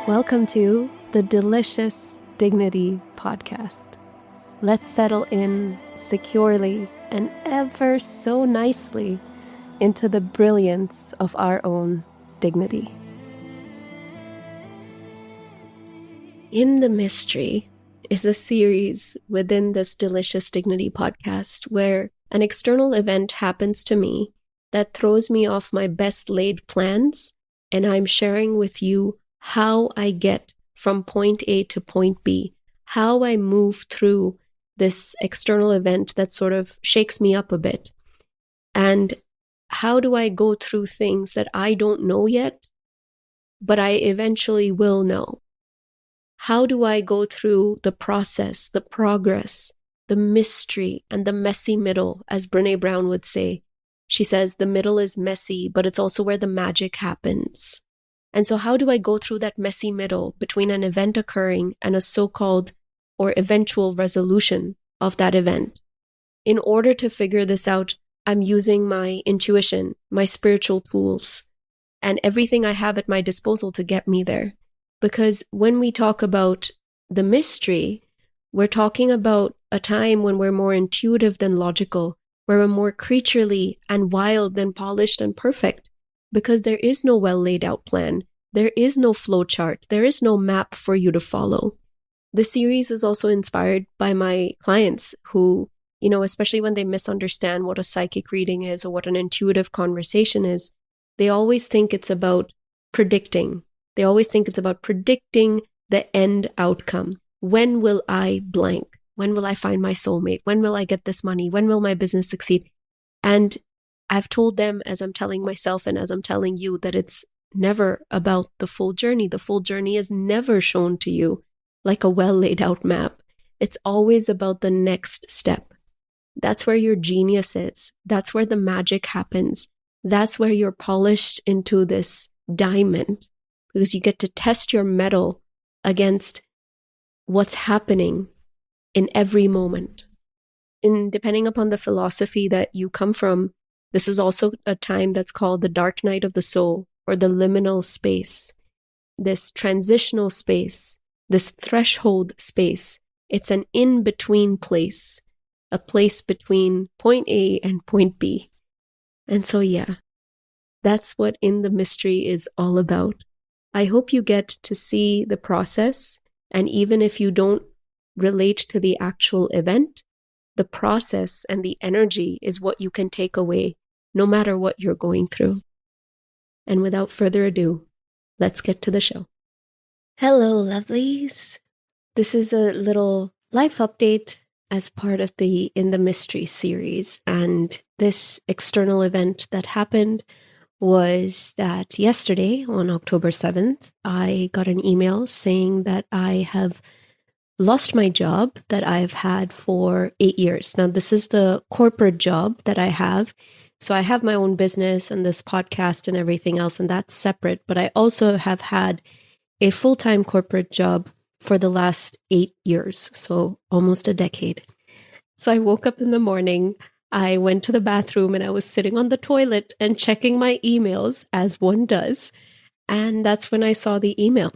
Welcome to the Delicious Dignity Podcast. Let's settle in securely and ever so nicely into the brilliance of our own dignity. In the Mystery is a series within this Delicious Dignity Podcast where an external event happens to me that throws me off my best laid plans, and I'm sharing with you how I get from point A to point B, how I move through this external event that sort of shakes me up a bit. And how do I go through things that I don't know yet, but I eventually will know? How do I go through the process, the progress, the mystery, and the messy middle, as Brené Brown would say? She says the middle is messy, but it's also where the magic happens. And so how do I go through that messy middle between an event occurring and a so-called or eventual resolution of that event? In order to figure this out, I'm using my intuition, my spiritual tools, and everything I have at my disposal to get me there. Because when we talk about the mystery, we're talking about a time when we're more intuitive than logical, where we're more creaturely and wild than polished and perfect. Because there is no well laid out plan. There is no flow chart. There is no map for you to follow. The series is also inspired by my clients who, especially when they misunderstand what a psychic reading is or what an intuitive conversation is, they always think it's about predicting. They always think it's about predicting the end outcome. When will I blank? When will I find my soulmate? When will I get this money? When will my business succeed? And I've told them, as I'm telling myself and as I'm telling you, that it's never about the full journey. The full journey is never shown to you like a well laid out map. It's always about the next step. That's where your genius is. That's where the magic happens. That's where you're polished into this diamond, because you get to test your mettle against what's happening in every moment. And depending upon the philosophy that you come from, this is also a time that's called the dark night of the soul, or the liminal space, this transitional space, this threshold space. It's an in-between place, a place between point A and point B. And so, that's what In the Mystery is all about. I hope you get to see the process, and even if you don't relate to the actual event, the process and the energy is what you can take away, no matter what you're going through. And without further ado, let's get to the show. Hello, lovelies. This is a little life update as part of the In the Mystery series. And this external event that happened was that yesterday, on October 7th, I got an email saying that I have lost my job that I've had for 8 years. Now, this is the corporate job that I have. So I have my own business and this podcast and everything else, and that's separate. But I also have had a full-time corporate job for the last 8 years, so almost a decade. So I woke up in the morning, I went to the bathroom, and I was sitting on the toilet and checking my emails, as one does. And that's when I saw the email.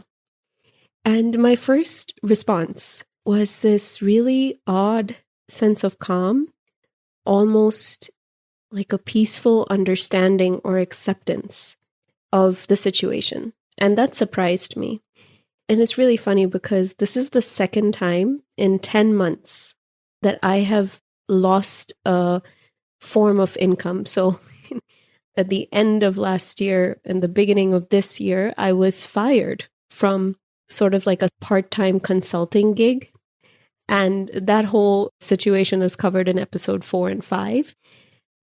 And my first response was this really odd sense of calm, almost like a peaceful understanding or acceptance of the situation. And that surprised me. And it's really funny because this is the second time in 10 months that I have lost a form of income. So at the end of last year and the beginning of this year, I was fired from sort of like a part-time consulting gig. And that whole situation is covered in episode 4 and 5.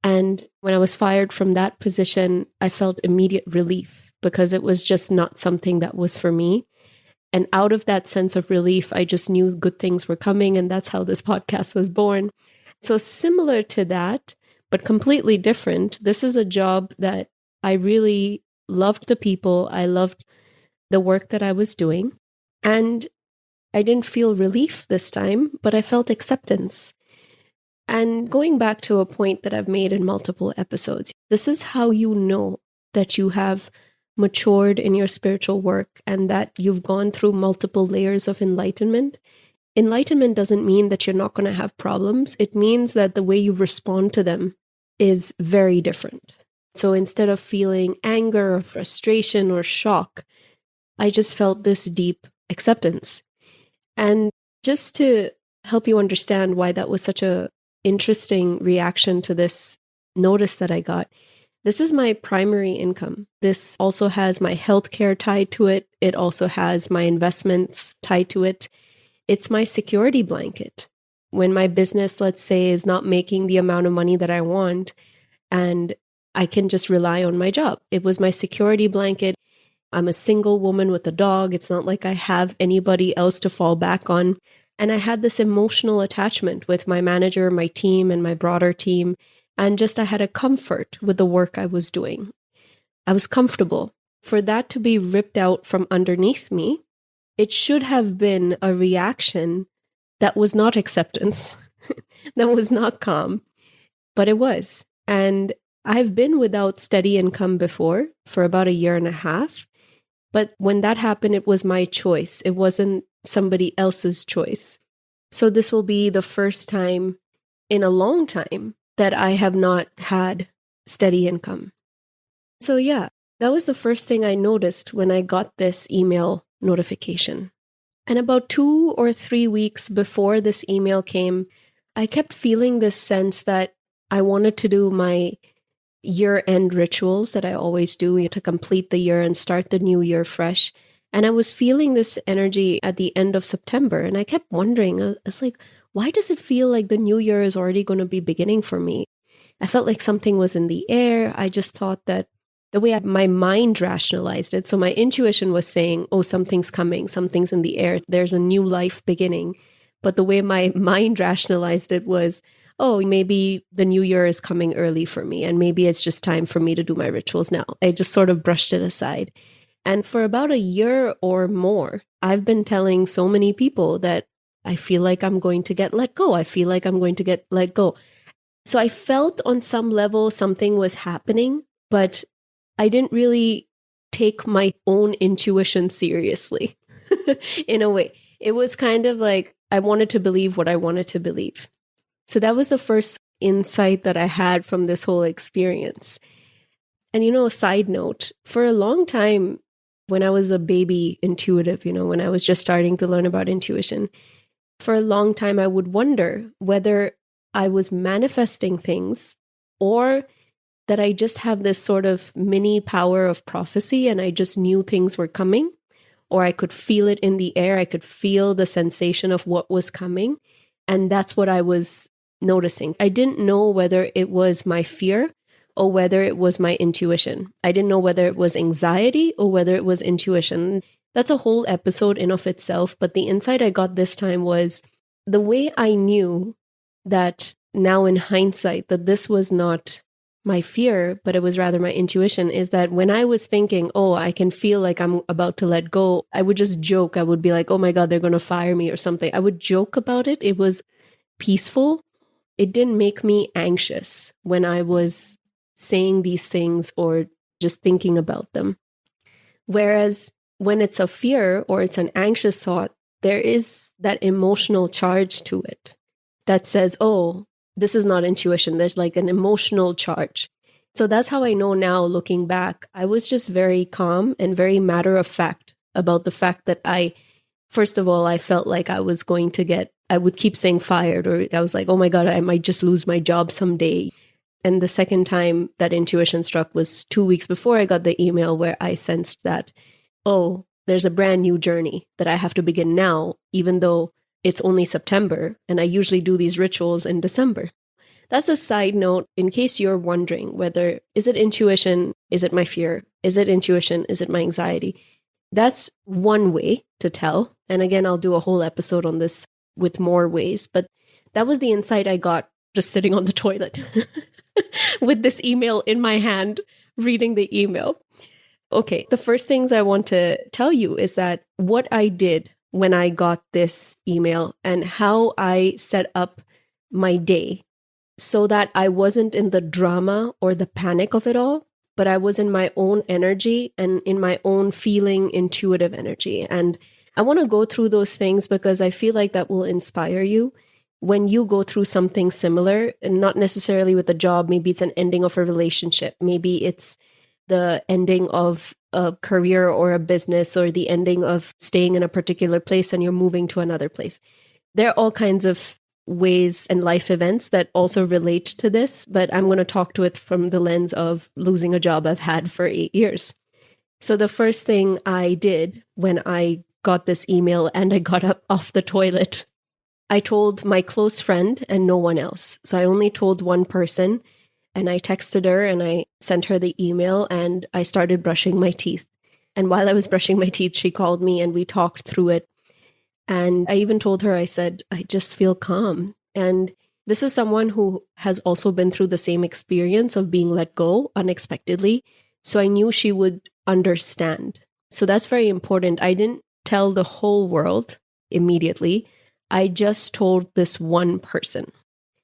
And when I was fired from that position, I felt immediate relief because it was just not something that was for me. And out of that sense of relief, I just knew good things were coming. And that's how this podcast was born. So similar to that, but completely different. This is a job that I really loved the people. I loved the work that I was doing. And I didn't feel relief this time, but I felt acceptance. And going back to a point that I've made in multiple episodes, this is how you know that you have matured in your spiritual work and that you've gone through multiple layers of enlightenment, enlightenment doesn't mean that you're not going to have problems. It means that the way you respond to them is very different. So instead of feeling anger or frustration or shock, I just felt this deep acceptance. And just to help you understand why that was such a interesting reaction to this notice that I got, this is my primary income. This also has my healthcare tied to it. It also has my investments tied to it. It's my security blanket. When my business, let's say, is not making the amount of money that I want, and I can just rely on my job. It was my security blanket. I'm a single woman with a dog. It's not like I have anybody else to fall back on. And I had this emotional attachment with my manager, my team, and my broader team. And just I had a comfort with the work I was doing. I was comfortable. For that to be ripped out from underneath me, it should have been a reaction that was not acceptance, that was not calm, but it was. And I've been without steady income before for about 1.5 years. But when that happened, it was my choice. It wasn't somebody else's choice. So this will be the first time in a long time that I have not had steady income. So yeah, that was the first thing I noticed when I got this email notification. And about 2 or 3 weeks before this email came, I kept feeling this sense that I wanted to do my year-end rituals that I always do to complete the year and start the new year fresh. And I was feeling this energy at the end of September. And I kept wondering, I was like, why does it feel like the new year is already going to be beginning for me? I felt like something was in the air. I just thought that the way my mind rationalized it. So my intuition was saying, oh, something's coming, something's in the air. There's a new life beginning. But the way my mind rationalized it was, oh, maybe the new year is coming early for me, and maybe it's just time for me to do my rituals now. I just sort of brushed it aside. And for about 1 year or more, I've been telling so many people that I feel like I'm going to get let go. I feel like I'm going to get let go. So I felt on some level something was happening, but I didn't really take my own intuition seriously in a way. It was kind of like I wanted to believe what I wanted to believe. So that was the first insight that I had from this whole experience. And, a side note, for a long time, when I was a baby intuitive, when I was just starting to learn about intuition, for a long time, I would wonder whether I was manifesting things or that I just have this sort of mini power of prophecy and I just knew things were coming, or I could feel it in the air. I could feel the sensation of what was coming. And that's what I was noticing. I didn't know whether it was my fear or whether it was my intuition. I didn't know whether it was anxiety or whether it was intuition. That's a whole episode in of itself. But the insight I got this time was the way I knew that now in hindsight that this was not my fear, but it was rather my intuition, is that when I was thinking, oh, I can feel like I'm about to let go, I would just joke. I would be like, oh my God, they're going to fire me or something. I would joke about it. It was peaceful. It didn't make me anxious when I was saying these things or just thinking about them. Whereas when it's a fear or it's an anxious thought, there is that emotional charge to it that says, oh, this is not intuition. There's like an emotional charge. So that's how I know now, looking back, I was just very calm and very matter of fact about the fact that first of all, I felt like I was going to I would keep saying fired, or I was like, oh my God, I might just lose my job someday. And the second time that intuition struck was 2 weeks before I got the email where I sensed that, oh, there's a brand new journey that I have to begin now, even though it's only September and I usually do these rituals in December. That's a side note in case you're wondering whether, is it intuition? Is it my fear? Is it intuition? Is it my anxiety? That's one way to tell. And again, I'll do a whole episode on this with more ways. But that was the insight I got just sitting on the toilet with this email in my hand, reading the email. Okay, the first things I want to tell you is that what I did when I got this email and how I set up my day so that I wasn't in the drama or the panic of it all, but I was in my own energy and in my own feeling, intuitive energy. And I want to go through those things because I feel like that will inspire you when you go through something similar, and not necessarily with a job. Maybe it's an ending of a relationship. Maybe it's the ending of a career or a business, or the ending of staying in a particular place and you're moving to another place. There are all kinds of ways and life events that also relate to this, but I'm going to talk to it from the lens of losing a job I've had for 8 years. So the first thing I did when I got this email and I got up off the toilet, I told my close friend and no one else. So I only told one person, and I texted her and I sent her the email, and I started brushing my teeth. And while I was brushing my teeth, she called me and we talked through it. And I even told her, I said, I just feel calm. And this is someone who has also been through the same experience of being let go unexpectedly. So I knew she would understand. So that's very important. I didn't tell the whole world immediately. I just told this one person.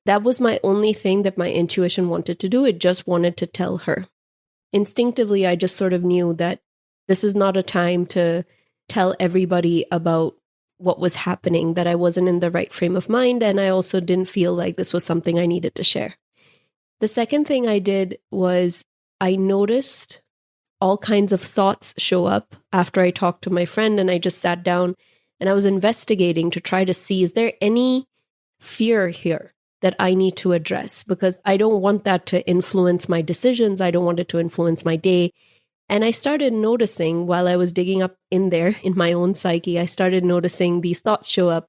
That was my only thing that my intuition wanted to do. It just wanted to tell her. Instinctively, I just sort of knew that this is not a time to tell everybody about what was happening, that I wasn't in the right frame of mind, and I also didn't feel like this was something I needed to share. The second thing I did was I noticed all kinds of thoughts show up after I talked to my friend, and I just sat down and I was investigating to try to see, is there any fear here that I need to address? Because I don't want that to influence my decisions. I don't want it to influence my day. And I started noticing while I was digging up in there in my own psyche, I started noticing these thoughts show up.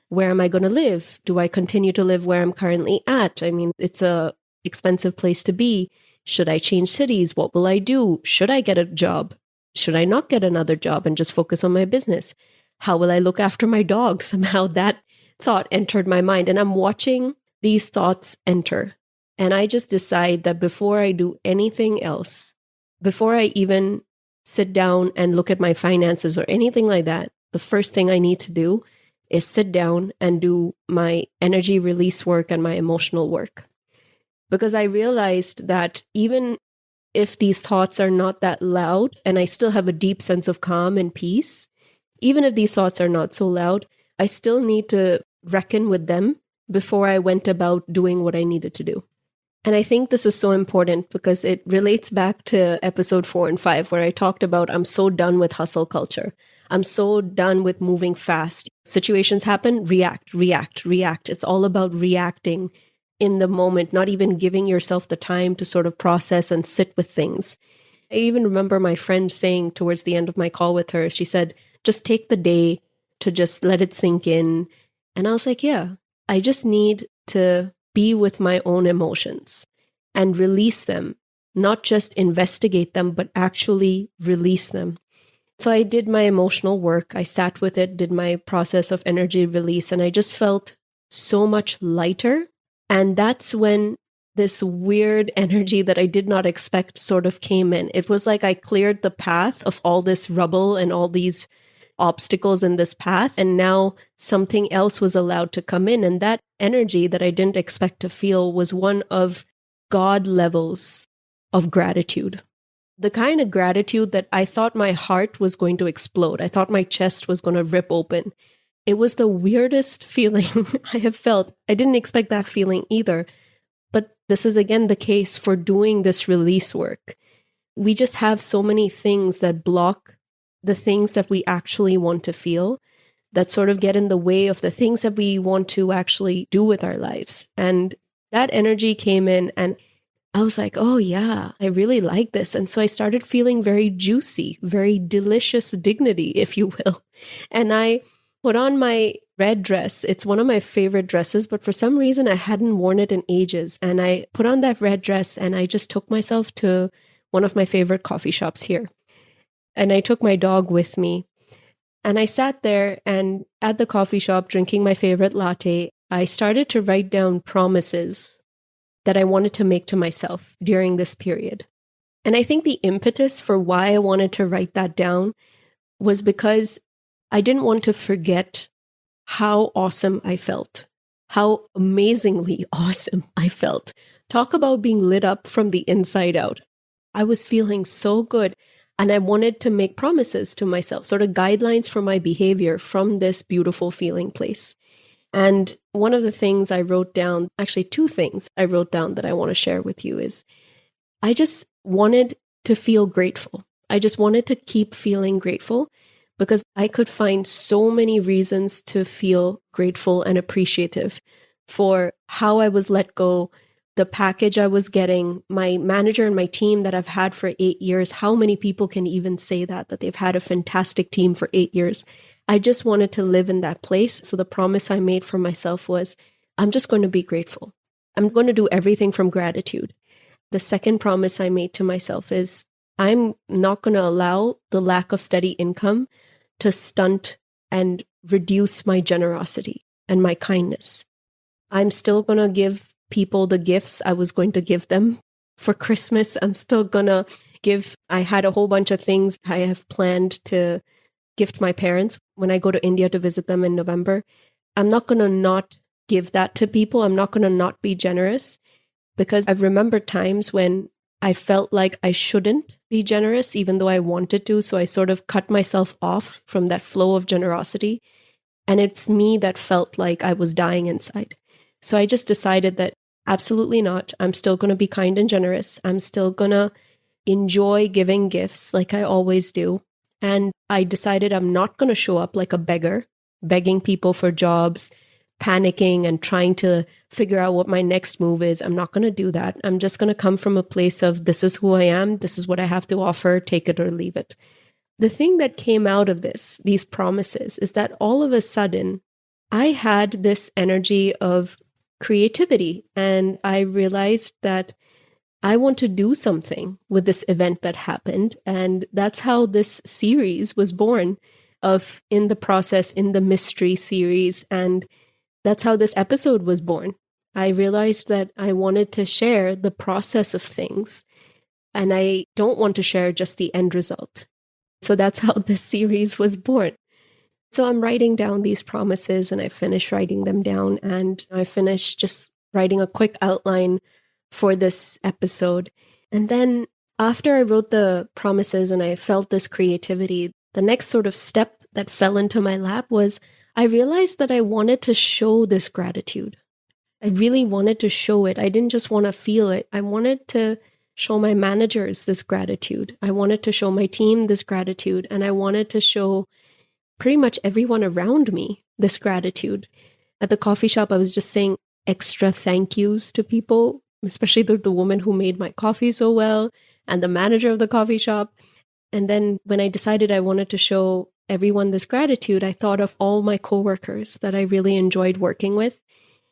Where am I going to live? Do I continue to live where I'm currently at? I mean, it's a expensive place to be. Should I change cities? What will I do? Should I get a job? Should I not get another job and just focus on my business? How will I look after my dog? Somehow that thought entered my mind, and I'm watching these thoughts enter. And I just decide that before I do anything else, before I even sit down and look at my finances or anything like that, the first thing I need to do is sit down and do my energy release work and my emotional work. Because I realized that even if these thoughts are not that loud and I still have a deep sense of calm and peace, even if these thoughts are not so loud, I still need to reckon with them before I went about doing what I needed to do. And I think this is so important because it relates back to episode 4 and 5, where I talked about I'm so done with hustle culture. I'm so done with moving fast. Situations happen, react. It's all about reacting in the moment, not even giving yourself the time to sort of process and sit with things. I even remember my friend saying towards the end of my call with her, she said, just take the day to just let it sink in. And I was like, yeah, I just need to be with my own emotions and release them, not just investigate them, but actually release them. So I did my emotional work. I sat with it, did my process of energy release, and I just felt so much lighter. And that's when this weird energy that I did not expect sort of came in. It was like I cleared the path of all this rubble and all these obstacles in this path, and now something else was allowed to come in. And that energy that I didn't expect to feel was one of God levels of gratitude. The kind of gratitude that I thought my heart was going to explode. I thought my chest was going to rip open. It was the weirdest feeling I have felt. I didn't expect that feeling either. But this is again the case for doing this release work. We just have so many things that block the things that we actually want to feel, that sort of get in the way of the things that we want to actually do with our lives. And that energy came in and I was like, oh yeah, I really like this. And so I started feeling very juicy, very delicious dignity, if you will. And I put on my red dress. It's one of my favorite dresses, but for some reason I hadn't worn it in ages. And I put on that red dress and I just took myself to one of my favorite coffee shops here. And I took my dog with me. And I sat there and at the coffee shop drinking my favorite latte, I started to write down promises that I wanted to make to myself during this period. And I think the impetus for why I wanted to write that down was because I didn't want to forget how awesome I felt, how amazingly awesome I felt. Talk about being lit up from the inside out. I was feeling so good. And I wanted to make promises to myself, sort of guidelines for my behavior from this beautiful feeling place. And one of the things I wrote down, actually two things I wrote down that I want to share with you is I just wanted to feel grateful. I just wanted to keep feeling grateful because I could find so many reasons to feel grateful and appreciative for how I was let go, the package I was getting, my manager and my team that I've had for 8 years. How many people can even say that they've had a fantastic team for 8 years? I just wanted to live in that place. So the promise I made for myself was, I'm just going to be grateful. I'm going to do everything from gratitude. The second promise I made to myself is, I'm not going to allow the lack of steady income to stunt and reduce my generosity and my kindness. I'm still going to give people the gifts I was going to give them for Christmas. I'm still going to I had a whole bunch of things I have planned to gift my parents when I go to India to visit them in November. I'm not going to not give that to people. I'm not going to not be generous, because I've remembered times when I felt like I shouldn't be generous, even though I wanted to. So I sort of cut myself off from that flow of generosity. And it's me that felt like I was dying inside. So I just decided that absolutely not. I'm still going to be kind and generous. I'm still going to enjoy giving gifts like I always do. And I decided I'm not going to show up like a beggar, begging people for jobs, panicking and trying to figure out what my next move is. I'm not going to do that. I'm just going to come from a place of, this is who I am. This is what I have to offer. Take it or leave it. The thing that came out of these promises, is that all of a sudden I had this energy of creativity. And I realized that I want to do something with this event that happened. And that's how this series was born, of In the Process, in the Mystery series. And that's how this episode was born. I realized that I wanted to share the process of things, and I don't want to share just the end result. So that's how this series was born. So I'm writing down these promises, and I finish writing them down, and I finish just writing a quick outline for this episode. And then after I wrote the promises and I felt this creativity, the next sort of step that fell into my lap was, I realized that I wanted to show this gratitude. I really wanted to show it. I didn't just want to feel it. I wanted to show my managers this gratitude. I wanted to show my team this gratitude. And I wanted to show pretty much everyone around me this gratitude. At the coffee shop, I was just saying extra thank yous to people, especially the woman who made my coffee so well, and the manager of the coffee shop. And then when I decided I wanted to show everyone this gratitude, I thought of all my coworkers that I really enjoyed working with.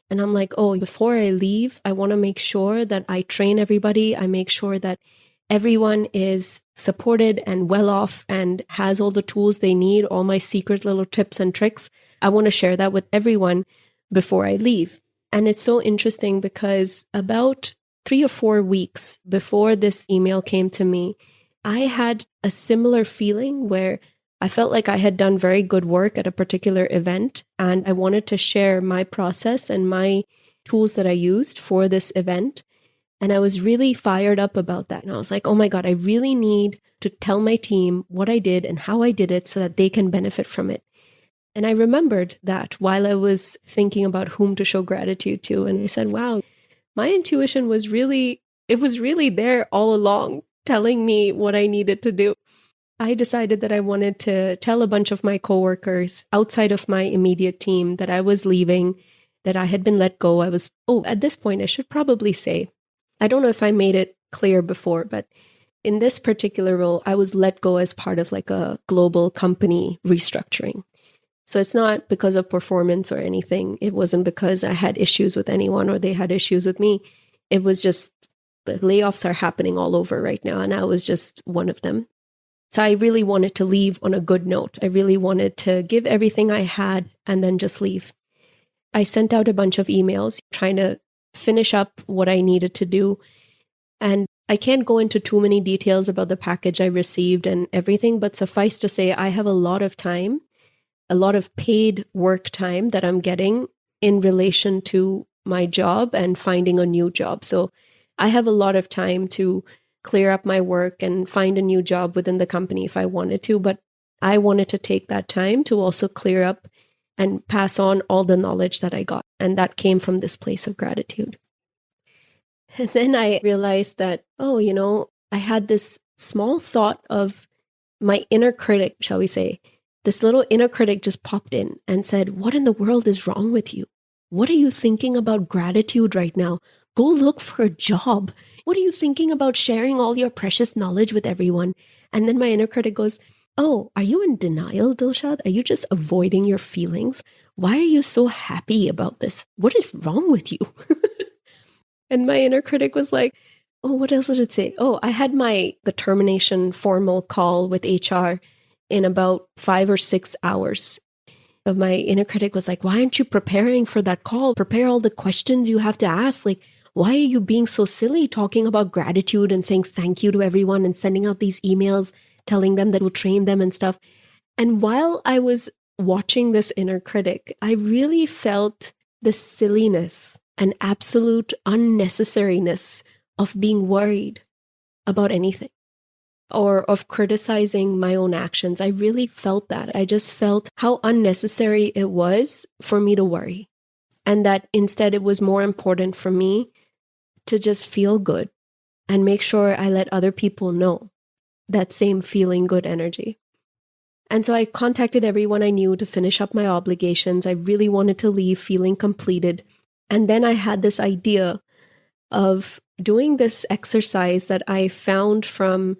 And I'm like, oh, before I leave, I want to make sure that I train everybody. I make sure that everyone is supported and well off and has all the tools they need, all my secret little tips and tricks. I want to share that with everyone before I leave. And it's so interesting because about 3 or 4 weeks before this email came to me, I had a similar feeling where I felt like I had done very good work at a particular event, and I wanted to share my process and my tools that I used for this event. And I was really fired up about that. And I was like, oh my God, I really need to tell my team what I did and how I did it so that they can benefit from it. And I remembered that while I was thinking about whom to show gratitude to. And I said, wow, my intuition was really there all along, telling me what I needed to do. I decided that I wanted to tell a bunch of my coworkers outside of my immediate team that I was leaving, that I had been let go. At this point, I should probably say, I don't know if I made it clear before, but in this particular role, I was let go as part of like a global company restructuring. So it's not because of performance or anything. It wasn't because I had issues with anyone or they had issues with me. It was just the layoffs are happening all over right now, and I was just one of them. So I really wanted to leave on a good note. I really wanted to give everything I had and then just leave. I sent out a bunch of emails trying to finish up what I needed to do. And I can't go into too many details about the package I received and everything, but suffice to say, I have a lot of time, a lot of paid work time that I'm getting in relation to my job and finding a new job. So I have a lot of time to clear up my work and find a new job within the company if I wanted to. But I wanted to take that time to also clear up and pass on all the knowledge that I got. And that came from this place of gratitude. And then I realized that, I had this small thought of my inner critic, shall we say. This little inner critic just popped in and said, what in the world is wrong with you? What are you thinking about gratitude right now? Go look for a job. What are you thinking about sharing all your precious knowledge with everyone? And then my inner critic goes, oh, are you in denial, Dilshad? Are you just avoiding your feelings? Why are you so happy about this? What is wrong with you? And my inner critic was like, oh, what else did it say? Oh, I had the termination formal call with HR in about 5 or 6 hours. My inner critic was like, why aren't you preparing for that call? Prepare all the questions you have to ask. Like, why are you being so silly talking about gratitude and saying thank you to everyone and sending out these emails, telling them that we'll train them and stuff? And while I was watching this inner critic, I really felt the silliness and absolute unnecessariness of being worried about anything or of criticizing my own actions. I really felt that. I just felt how unnecessary it was for me to worry. And that instead it was more important for me to just feel good and make sure I let other people know that same feeling good energy. And so I contacted everyone I knew to finish up my obligations. I really wanted to leave feeling completed. And then I had this idea of doing this exercise that I found from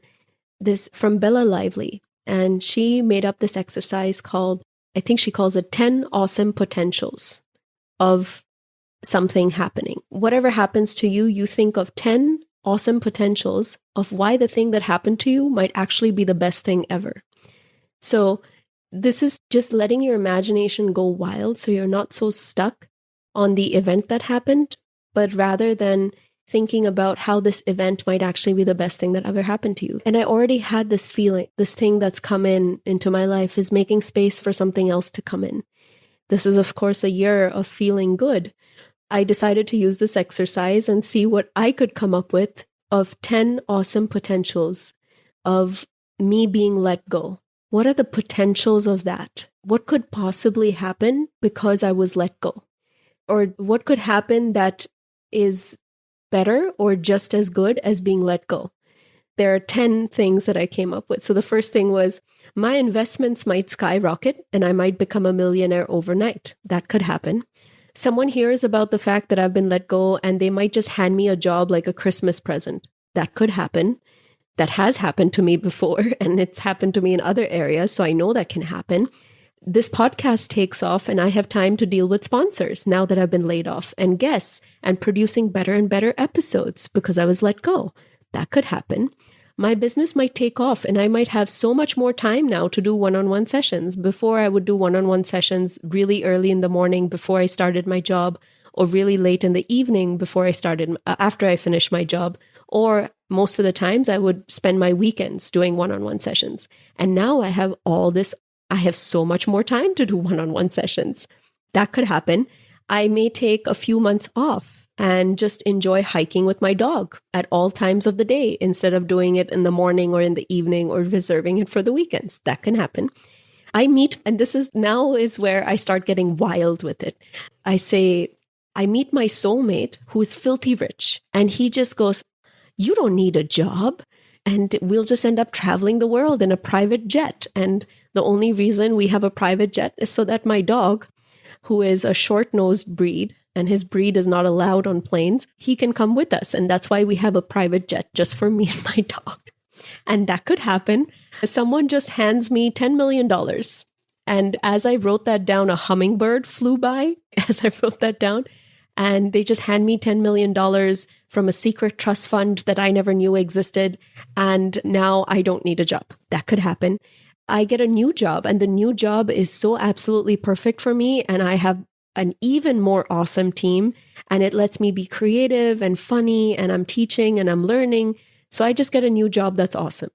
Bella Lively. And she made up this exercise called, I think she calls it 10 awesome potentials of something happening. Whatever happens to you, you think of 10 awesome potentials of why the thing that happened to you might actually be the best thing ever. So this is just letting your imagination go wild so you're not so stuck on the event that happened, but rather than thinking about how this event might actually be the best thing that ever happened to you. And I already had this feeling, this thing that's come into my life is making space for something else to come in. This is, of course, a year of feeling good. I decided to use this exercise and see what I could come up with of 10 awesome potentials of me being let go. What are the potentials of that? What could possibly happen because I was let go? Or what could happen that is better or just as good as being let go? There are 10 things that I came up with. So the first thing was my investments might skyrocket and I might become a millionaire overnight. That could happen. Someone hears about the fact that I've been let go and they might just hand me a job like a Christmas present. That could happen. That has happened to me before, and it's happened to me in other areas, so I know that can happen. This podcast takes off and I have time to deal with sponsors now that I've been laid off and guests and producing better and better episodes because I was let go. That could happen. My business might take off and I might have so much more time now to do one-on-one sessions. Before I would do one-on-one sessions really early in the morning before I started my job, or really late in the evening after I finished my job, or most of the times I would spend my weekends doing one-on-one sessions. And now I have all this. I have so much more time to do one-on-one sessions. That could happen. I may take a few months off and just enjoy hiking with my dog at all times of the day instead of doing it in the morning or in the evening or reserving it for the weekends. That can happen. And this is where I start getting wild with it. I meet my soulmate who is filthy rich and he just goes, you don't need a job. And we'll just end up traveling the world in a private jet. And the only reason we have a private jet is so that my dog, who is a short-nosed breed, and his breed is not allowed on planes, he can come with us. And that's why we have a private jet just for me and my dog. And that could happen. Someone just hands me $10 million. And as I wrote that down, a hummingbird flew by as I wrote that down. And they just hand me $10 million from a secret trust fund that I never knew existed. And now I don't need a job. That could happen. I get a new job and the new job is so absolutely perfect for me. And I have an even more awesome team and it lets me be creative and funny and I'm teaching and I'm learning. So I just get a new job that's awesome.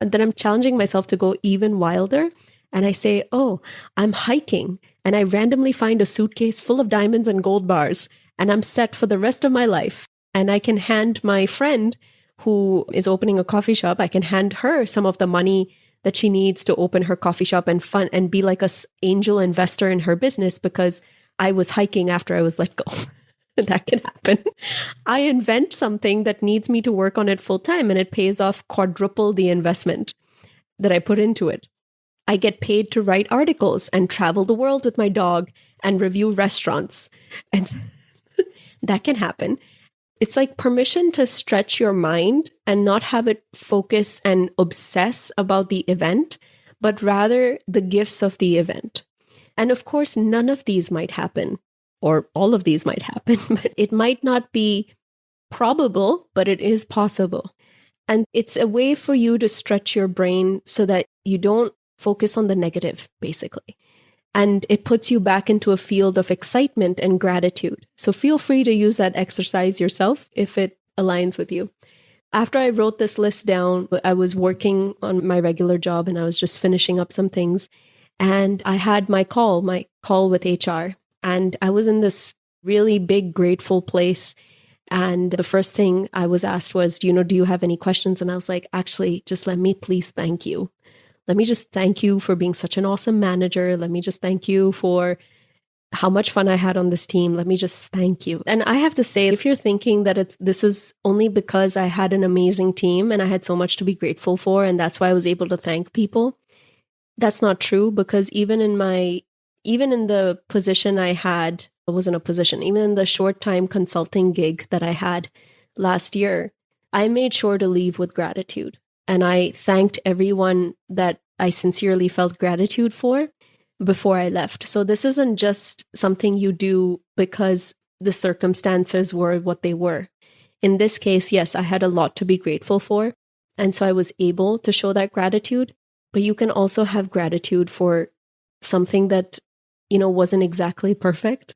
And then I'm challenging myself to go even wilder. And I say, oh, I'm hiking and I randomly find a suitcase full of diamonds and gold bars and I'm set for the rest of my life. And I can hand my friend who is opening a coffee shop, I can hand her some of the money that she needs to open her coffee shop and fund and be like a angel investor in her business because I was hiking after I was let go. That can happen. I invent something that needs me to work on it full time and it pays off quadruple the investment that I put into it. I get paid to write articles and travel the world with my dog and review restaurants. And that can happen. It's like permission to stretch your mind and not have it focus and obsess about the event, but rather the gifts of the event. And of course, none of these might happen, or all of these might happen, but it might not be probable, but it is possible. And it's a way for you to stretch your brain so that you don't focus on the negative, basically. And it puts you back into a field of excitement and gratitude. So feel free to use that exercise yourself if it aligns with you. After I wrote this list down, I was working on my regular job and I was just finishing up some things. And I had my call with HR. And I was in this really big, grateful place. And the first thing I was asked was, do you have any questions? And I was like, actually, just let me please thank you. Let me just thank you for being such an awesome manager. Let me just thank you for how much fun I had on this team. Let me just thank you. And I have to say, if you're thinking that this is only because I had an amazing team and I had so much to be grateful for, and that's why I was able to thank people, that's not true. Because even in the position I had, it wasn't a position, even in the short time consulting gig that I had last year, I made sure to leave with gratitude. And I thanked everyone that I sincerely felt gratitude for before I left. So this isn't just something you do because the circumstances were what they were. In this case, yes, I had a lot to be grateful for. And so I was able to show that gratitude. But you can also have gratitude for something that, wasn't exactly perfect.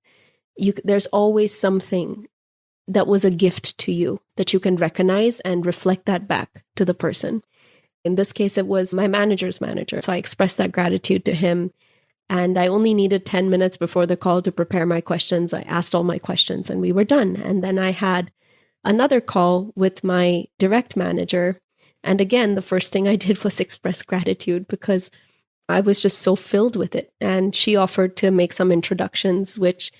There's always something that was a gift to you that you can recognize and reflect that back to the person. In this case, it was my manager's manager. So I expressed that gratitude to him. And I only needed 10 minutes before the call to prepare my questions. I asked all my questions and we were done. And then I had another call with my direct manager. And again, the first thing I did was express gratitude because I was just so filled with it. And she offered to make some introductions, which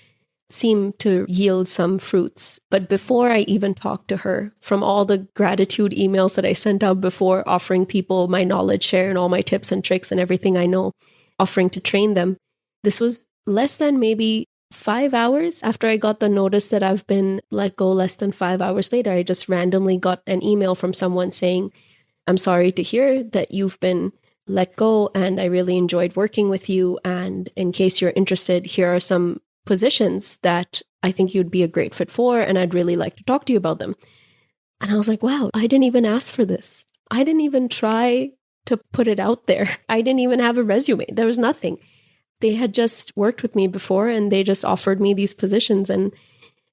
seemed to yield some fruits. But before I even talked to her, from all the gratitude emails that I sent out before, offering people my knowledge share and all my tips and tricks and everything I know, offering to train them, this was less than maybe 5 hours after I got the notice that I've been let go. Less than 5 hours later, I just randomly got an email from someone saying, I'm sorry to hear that you've been let go and I really enjoyed working with you. And in case you're interested, here are some positions that I think you'd be a great fit for, and I'd really like to talk to you about them. And I was like, wow, I didn't even ask for this. I didn't even try to put it out there. I didn't even have a resume. There was nothing. They had just worked with me before and they just offered me these positions, and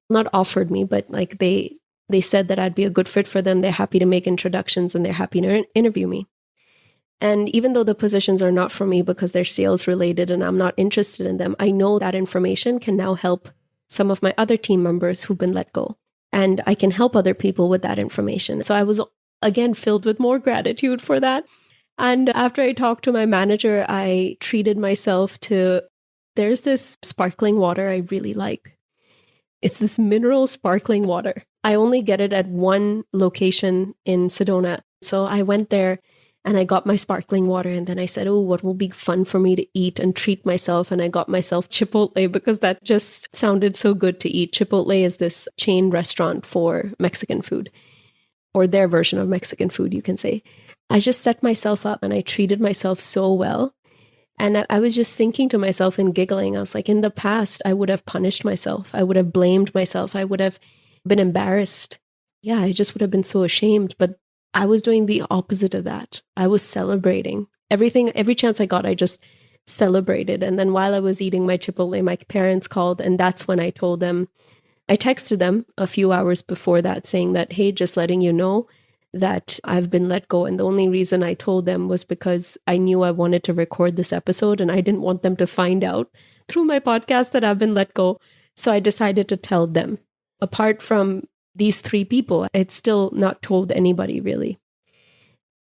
not offered me, but like they said that I'd be a good fit for them. They're happy to make introductions and they're happy to interview me. And even though the positions are not for me because they're sales related and I'm not interested in them, I know that information can now help some of my other team members who've been let go. And I can help other people with that information. So I was, again, filled with more gratitude for that. And after I talked to my manager, I treated myself to, there's this sparkling water I really like. It's this mineral sparkling water. I only get it at one location in Sedona. So I went there and I got my sparkling water, and then I said, oh, what will be fun for me to eat and treat myself? And I got myself Chipotle because that just sounded so good to eat. Chipotle is this chain restaurant for Mexican food, or their version of Mexican food, you can say. I just set myself up and I treated myself so well. And I was just thinking to myself and giggling. I was like, in the past, I would have punished myself. I would have blamed myself. I would have been embarrassed. Yeah, I just would have been so ashamed. But I was doing the opposite of that. I was celebrating everything. Every chance I got, I just celebrated. And then while I was eating my Chipotle, my parents called. And that's when I texted them a few hours before that saying that, hey, just letting you know that I've been let go. And the only reason I told them was because I knew I wanted to record this episode and I didn't want them to find out through my podcast that I've been let go. So I decided to tell them. Apart from these 3 people. It's still not told anybody really.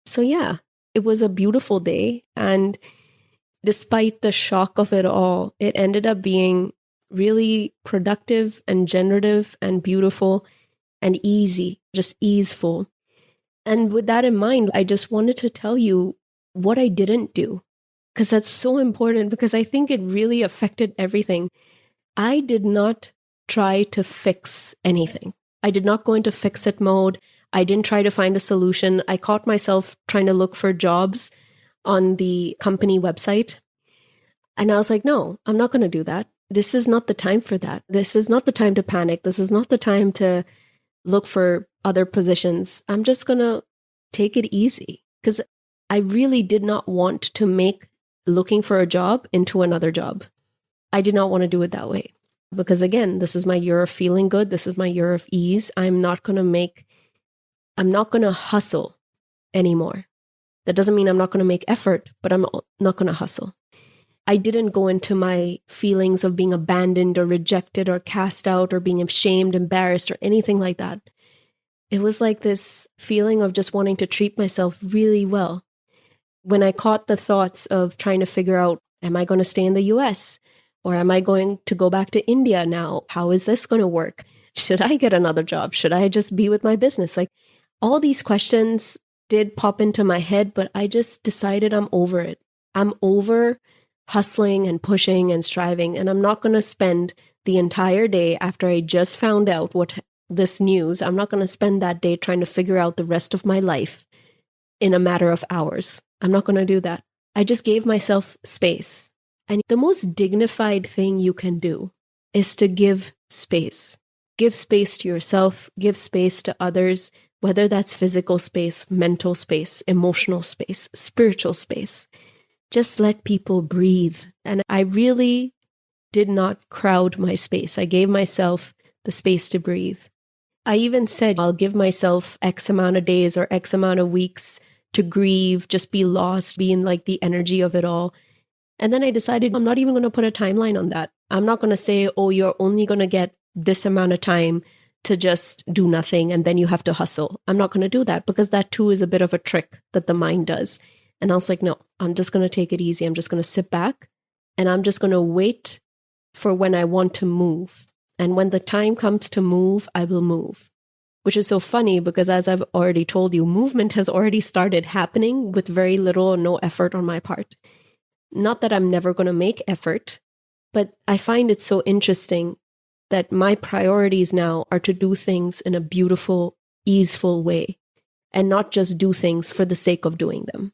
So yeah, it was a beautiful day. And despite the shock of it all, it ended up being really productive and generative and beautiful and easy, just easeful. And with that in mind, I just wanted to tell you what I didn't do, because that's so important, because I think it really affected everything. I did not try to fix anything. I did not go into fix-it mode. I didn't try to find a solution. I caught myself trying to look for jobs on the company website. And I was like, no, I'm not going to do that. This is not the time for that. This is not the time to panic. This is not the time to look for other positions. I'm just going to take it easy, because I really did not want to make looking for a job into another job. I did not want to do it that way, because again, this is my year of feeling good. This is my year of ease. I'm not going to hustle anymore. That doesn't mean I'm not going to make effort, but I'm not going to hustle. I didn't go into my feelings of being abandoned or rejected or cast out or being ashamed, embarrassed, or anything like that. It was like this feeling of just wanting to treat myself really well. When I caught the thoughts of trying to figure out, am I going to stay in the US? Or am I going to go back to India now? How is this going to work? Should I get another job? Should I just be with my business? Like, all these questions did pop into my head, but I just decided I'm over it. I'm over hustling and pushing and striving, and I'm not going to spend the entire day after I just found out this news. I'm not going to spend that day trying to figure out the rest of my life in a matter of hours. I'm not going to do that. I just gave myself space. And the most dignified thing you can do is to give space. Give space to yourself, give space to others, whether that's physical space, mental space, emotional space, spiritual space. Just let people breathe. And I really did not crowd my space. I gave myself the space to breathe. I even said, I'll give myself X amount of days or X amount of weeks to grieve, just be lost, be in like the energy of it all. And then I decided I'm not even going to put a timeline on that. I'm not going to say, oh, you're only going to get this amount of time to just do nothing and then you have to hustle. I'm not going to do that, because that too is a bit of a trick that the mind does. And I was like, no, I'm just going to take it easy. I'm just going to sit back and I'm just going to wait for when I want to move. And when the time comes to move, I will move. Which is so funny, because as I've already told you, movement has already started happening with very little or no effort on my part. Not that I'm never going to make effort, but I find it so interesting that my priorities now are to do things in a beautiful, easeful way, and not just do things for the sake of doing them.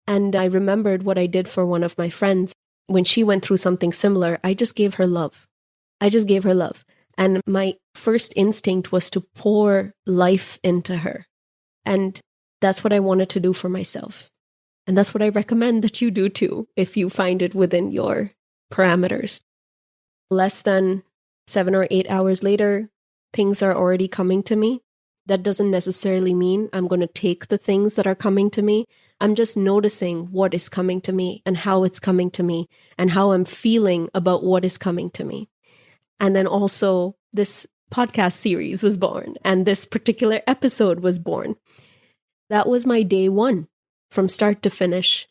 And I remembered what I did for one of my friends. When she went through something similar, I just gave her love. I just gave her love. And my first instinct was to pour life into her. And that's what I wanted to do for myself. And that's what I recommend that you do too, if you find it within your parameters. Less than 7 or 8 hours later, things are already coming to me. That doesn't necessarily mean I'm going to take the things that are coming to me. I'm just noticing what is coming to me and how it's coming to me and how I'm feeling about what is coming to me. And then also this podcast series was born, and this particular episode was born. That was my day one from start to finish.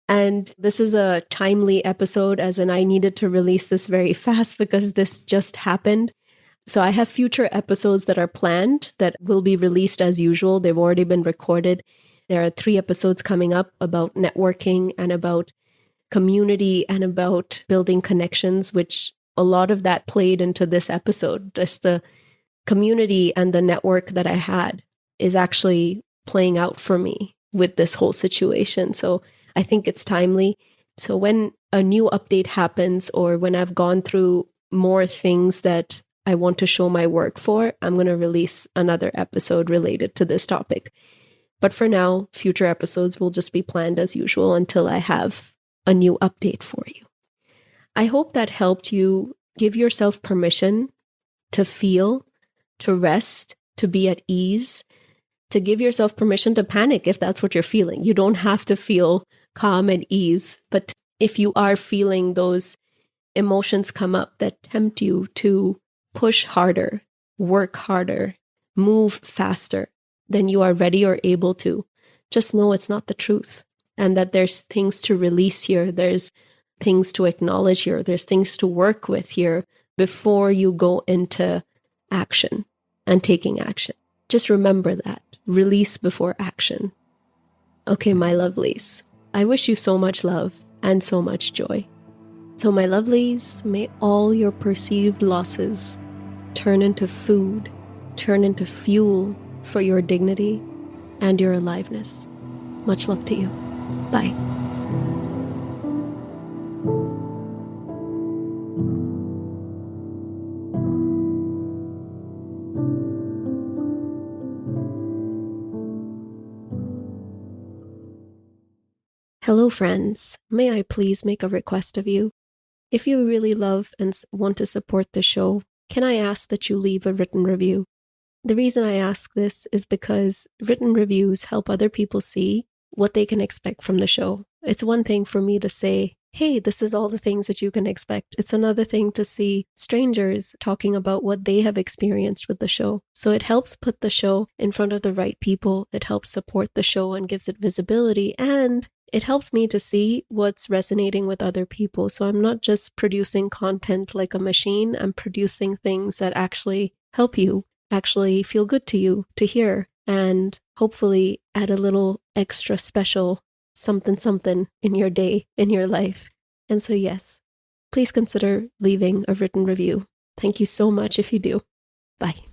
And this is a timely episode, as in I needed to release this very fast because this just happened. So I have future episodes that are planned that will be released as usual. They've already been recorded. There are 3 episodes coming up about networking and about community and about building connections, which a lot of that played into this episode. Just the community and the network that I had is actually playing out for me with this whole situation. So I think it's timely. So when a new update happens, or when I've gone through more things that I want to show my work for, I'm going to release another episode related to this topic. But for now, future episodes will just be planned as usual until I have a new update for you. I hope that helped you give yourself permission to feel, to rest, to be at ease, to give yourself permission to panic if that's what you're feeling. You don't have to feel calm and ease, but if you are feeling those emotions come up that tempt you to push harder, work harder, move faster than you are ready or able to, just know it's not the truth. And that there's things to release here. There's things to acknowledge here. There's things to work with here before you go into action and taking action. Just remember that. Release before action. Okay, my lovelies. I wish you so much love and so much joy. So my lovelies, may all your perceived losses turn into food, turn into fuel for your dignity and your aliveness. Much love to you. Bye. Hello, friends. May I please make a request of you? If you really love and want to support the show, can I ask that you leave a written review? The reason I ask this is because written reviews help other people see what they can expect from the show. It's one thing for me to say, hey, this is all the things that you can expect. It's another thing to see strangers talking about what they have experienced with the show. So it helps put the show in front of the right people. It helps support the show and gives it visibility. And it helps me to see what's resonating with other people. So I'm not just producing content like a machine. I'm producing things that actually help you, actually feel good to you to hear, and hopefully add a little extra special something in your day, in your life. And so yes, please consider leaving a written review. Thank you so much if you do. Bye.